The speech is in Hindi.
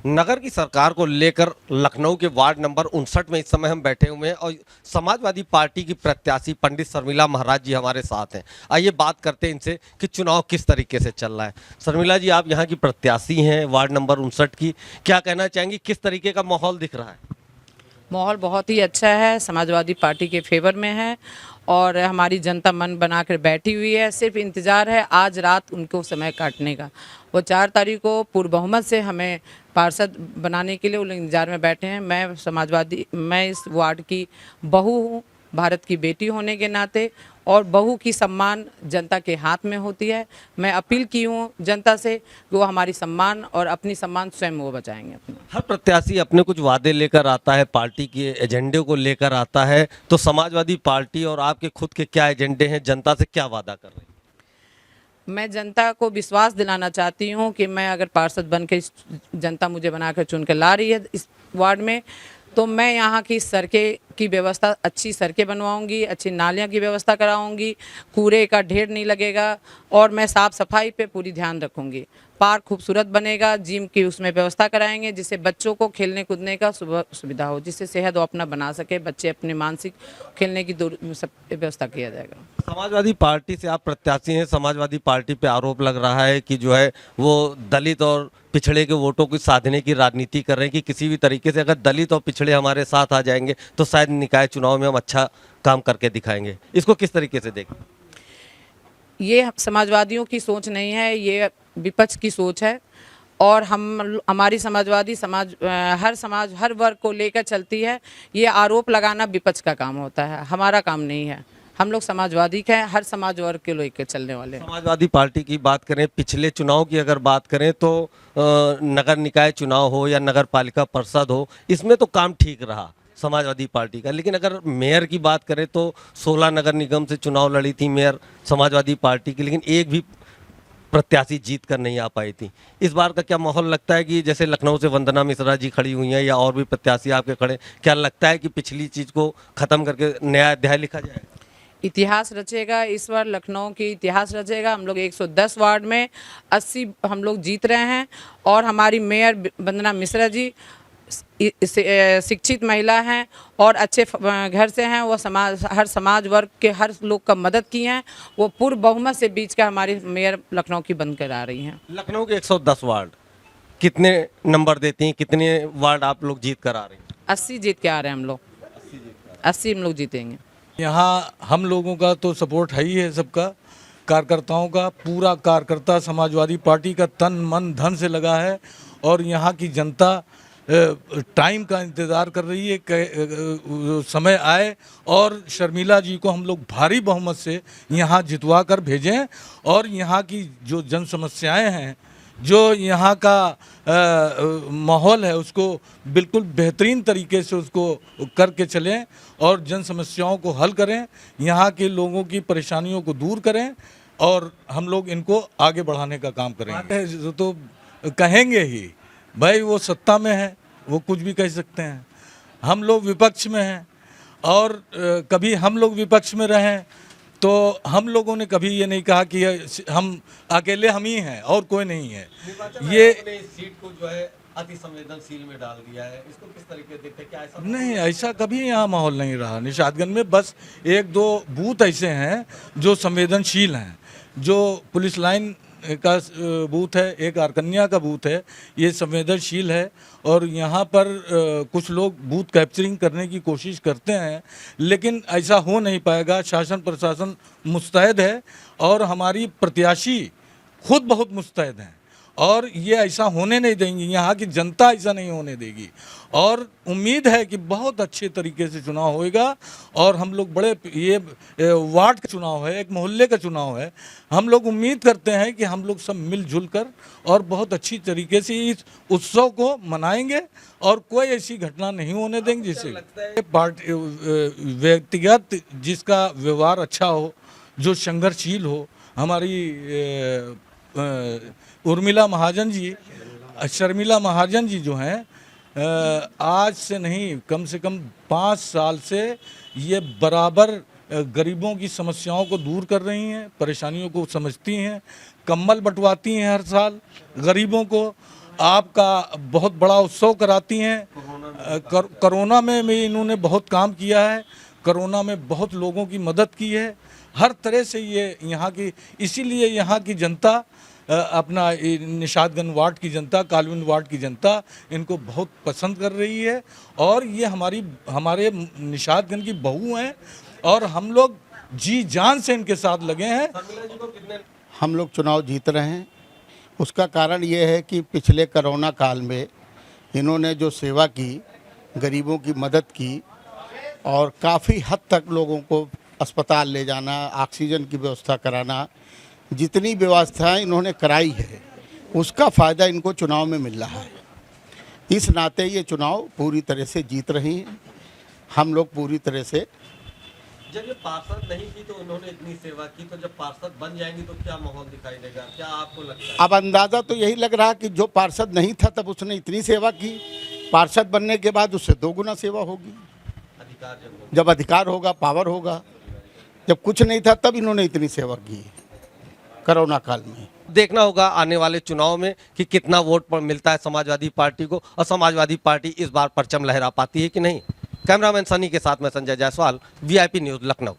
नगर की सरकार को लेकर लखनऊ के वार्ड नंबर 59 में इस समय हम बैठे हुए हैं और समाजवादी पार्टी की प्रत्याशी पंडित शर्मिला महाराज जी हमारे साथ हैं। आइए बात करते हैं इनसे कि चुनाव किस तरीके से चल रहा है। शर्मिला जी, आप यहाँ की प्रत्याशी हैं वार्ड नंबर 59 की, क्या कहना चाहेंगी, किस तरीके का माहौल दिख रहा है? माहौल बहुत ही अच्छा है, समाजवादी पार्टी के फेवर में है और हमारी जनता मन बनाकर बैठी हुई है। सिर्फ इंतज़ार है आज रात उनको समय काटने का। वो 4 तारीख को पूर्ण बहुमत से हमें पार्षद बनाने के लिए वो लोग इंतज़ार में बैठे हैं। मैं इस वार्ड की बहू हूँ, भारत की बेटी होने के नाते, और बहू की सम्मान जनता के हाथ में होती है। मैं अपील की हूँ जनता से कि वो हमारी सम्मान और अपनी सम्मान स्वयं वो बचाएंगे अपना। हर प्रत्याशी अपने कुछ वादे लेकर आता है, पार्टी के एजेंडे को लेकर आता है, तो समाजवादी पार्टी और आपके खुद के क्या एजेंडे हैं, जनता से क्या वादा कर रहे हैं? मैं जनता को विश्वास दिलाना चाहती हूँ कि मैं अगर पार्षद बन के जनता मुझे बनाकर चुन के ला रही है इस वार्ड में, तो मैं यहाँ की सड़कें की व्यवस्था, अच्छी सड़कें बनवाऊंगी, अच्छी नालियाँ की व्यवस्था कराऊंगी, कूड़े का ढेर नहीं लगेगा और मैं साफ़ सफाई पे पूरी ध्यान रखूंगी। पार्क खूबसूरत बनेगा, जिम की उसमें व्यवस्था कराएंगे जिससे बच्चों को खेलने कूदने का सुविधा हो, जिससे सेहत वो अपना बना सके, बच्चे अपने मानसिक खेलने की सब व्यवस्था किया जाएगा। समाजवादी पार्टी से आप प्रत्याशी हैं, समाजवादी पार्टी पे आरोप लग रहा है कि जो है वो दलित और पिछड़े के वोटों को साधने की राजनीति कर रहे हैं कि किसी भी तरीके से अगर दलित और पिछड़े हमारे साथ आ जाएंगे तो शायद निकाय चुनाव में हम अच्छा काम करके दिखाएंगे। इसको किस तरीके से देखें? ये समाजवादियों की सोच नहीं है, ये विपक्ष की सोच है और हमारी समाजवादी समाज हर वर्ग को लेकर चलती है। ये आरोप लगाना विपक्ष का काम होता है, हमारा काम नहीं है। हम लोग समाजवादी हैं, हर समाज वर्ग के लेकर चलने वाले हैं। समाजवादी पार्टी की बात करें, पिछले चुनाव की अगर बात करें तो नगर निकाय चुनाव हो या नगर पालिका परिषद हो, इसमें तो काम ठीक रहा समाजवादी पार्टी का। लेकिन अगर मेयर की बात करें तो 16 नगर निगम से चुनाव लड़ी थी मेयर समाजवादी पार्टी की, लेकिन एक भी प्रत्याशी जीत कर नहीं आ पाई थी। इस बार का क्या माहौल लगता है कि जैसे लखनऊ से वंदना मिश्रा जी खड़ी हुई हैं या और भी प्रत्याशी आपके खड़े, क्या लगता है कि पिछली चीज़ को ख़त्म करके नया अध्याय लिखा जाएगा? इतिहास रचेगा, इस बार लखनऊ की इतिहास रचेगा। हम लोग 110 वार्ड में 80 हम लोग जीत रहे हैं और हमारी मेयर वंदना मिश्रा जी शिक्षित महिला हैं और अच्छे घर से हैं। वो हर समाज वर्ग के हर लोग का मदद की हैं। वो पूर्ण बहुमत से बीच का हमारी मेयर लखनऊ की बन कर आ रही हैं। लखनऊ के 110 वार्ड कितने नंबर देती हैं, कितने वार्ड आप लोग जीत कर आ रहे हैं? 80 जीत के आ रहे हैं हम लोग, 80 हम लोग जीतेंगे। यहाँ हम लोगों का तो सपोर्ट है ही है, सबका, कार्यकर्ताओं का। पूरा कार्यकर्ता समाजवादी पार्टी का तन मन धन से लगा है और यहाँ की जनता टाइम का इंतज़ार कर रही है कि समय आए और शर्मिला जी को हम लोग भारी बहुमत से यहाँ जितवा कर भेजें और यहाँ की जो जन समस्याएँ हैं, जो यहाँ का माहौल है, उसको बिल्कुल बेहतरीन तरीके से उसको करके चलें और जन समस्याओं को हल करें, यहाँ के लोगों की परेशानियों को दूर करें और हम लोग इनको आगे बढ़ाने का काम करेंगे। तो कहेंगे ही भाई, वो सत्ता में है, वो कुछ भी कह सकते हैं। हम लोग विपक्ष में हैं और कभी हम लोग विपक्ष में रहें तो हम लोगों ने कभी ये नहीं कहा कि हम अकेले हम ही हैं और कोई नहीं है। ये सीट को जो है अति संवेदनशील में डाल दिया है, इसको किस तरीके से देखते हैं? क्या ऐसा नहीं, ऐसा कभी यहाँ माहौल नहीं रहा। निशादगंज में बस 1-2 बूथ ऐसे हैं जो संवेदनशील हैं। जो पुलिस लाइन का बूथ है, एक आरकन्या का बूथ है, ये संवेदनशील है और यहाँ पर कुछ लोग बूथ कैप्चरिंग करने की कोशिश करते हैं, लेकिन ऐसा हो नहीं पाएगा। शासन प्रशासन मुस्तैद है और हमारी प्रत्याशी खुद बहुत मुस्तैद हैं और ये ऐसा होने नहीं देंगी। यहाँ की जनता ऐसा नहीं होने देगी और उम्मीद है कि बहुत अच्छे तरीके से चुनाव होएगा। और हम लोग बड़े, ये वार्ड का चुनाव है, एक मोहल्ले का चुनाव है। हम लोग उम्मीद करते हैं कि हम लोग सब मिलजुल कर और बहुत अच्छी तरीके से इस उत्सव को मनाएंगे और कोई ऐसी घटना नहीं होने देंगे जिससे पार्टी व्यक्तिगत जिसका व्यवहार अच्छा हो, जो संघर्षशील हो। हमारी उर्मिला महाजन जी, शर्मिला महाजन जी जो हैं, आज से नहीं कम से कम 5 साल से ये बराबर गरीबों की समस्याओं को दूर कर रही हैं, परेशानियों को समझती हैं, कंबल बंटवाती हैं हर साल गरीबों को आपका बहुत बड़ा उत्सव कराती हैं। कोरोना में भी इन्होंने बहुत काम किया है, कोरोना में बहुत लोगों की मदद की है, हर तरह से ये यहाँ की, इसीलिए यहाँ की जनता अपना निशादगंज वार्ड की जनता, कालविन वार्ड की जनता इनको बहुत पसंद कर रही है। और ये हमारे निशादगंज की बहू हैं और हम लोग जी जान से इनके साथ लगे हैं। हम लोग चुनाव जीत रहे हैं, उसका कारण ये है कि पिछले कोरोना काल में इन्होंने जो सेवा की, गरीबों की मदद की और काफ़ी हद तक लोगों को अस्पताल ले जाना, ऑक्सीजन की व्यवस्था कराना, जितनी व्यवस्थाएं इन्होंने कराई है उसका फ़ायदा इनको चुनाव में मिल रहा है। इस नाते ये चुनाव पूरी तरह से जीत रही हैं। हम लोग पूरी तरह से, जब ये पार्षद नहीं थी तो उन्होंने इतनी सेवा की, तो जब पार्षद बन जाएंगी तो क्या माहौल दिखाई देगा, क्या आपको लगता है? अब अंदाज़ा तो यही लग रहा कि जो पार्षद नहीं था तब उसने इतनी सेवा की, पार्षद बनने के बाद उससे 2 गुना सेवा होगी। अधिकार जब अधिकार होगा, पावर होगा। जब कुछ नहीं था तब इन्होंने इतनी सेवा की कोरोना काल में। देखना होगा आने वाले चुनाव में कि कितना वोट पर मिलता है समाजवादी पार्टी को, और समाजवादी पार्टी इस बार परचम लहरा पाती है कि नहीं। कैमरामैन सनी के साथ मैं संजय जायसवाल, VIP न्यूज़ लखनऊ।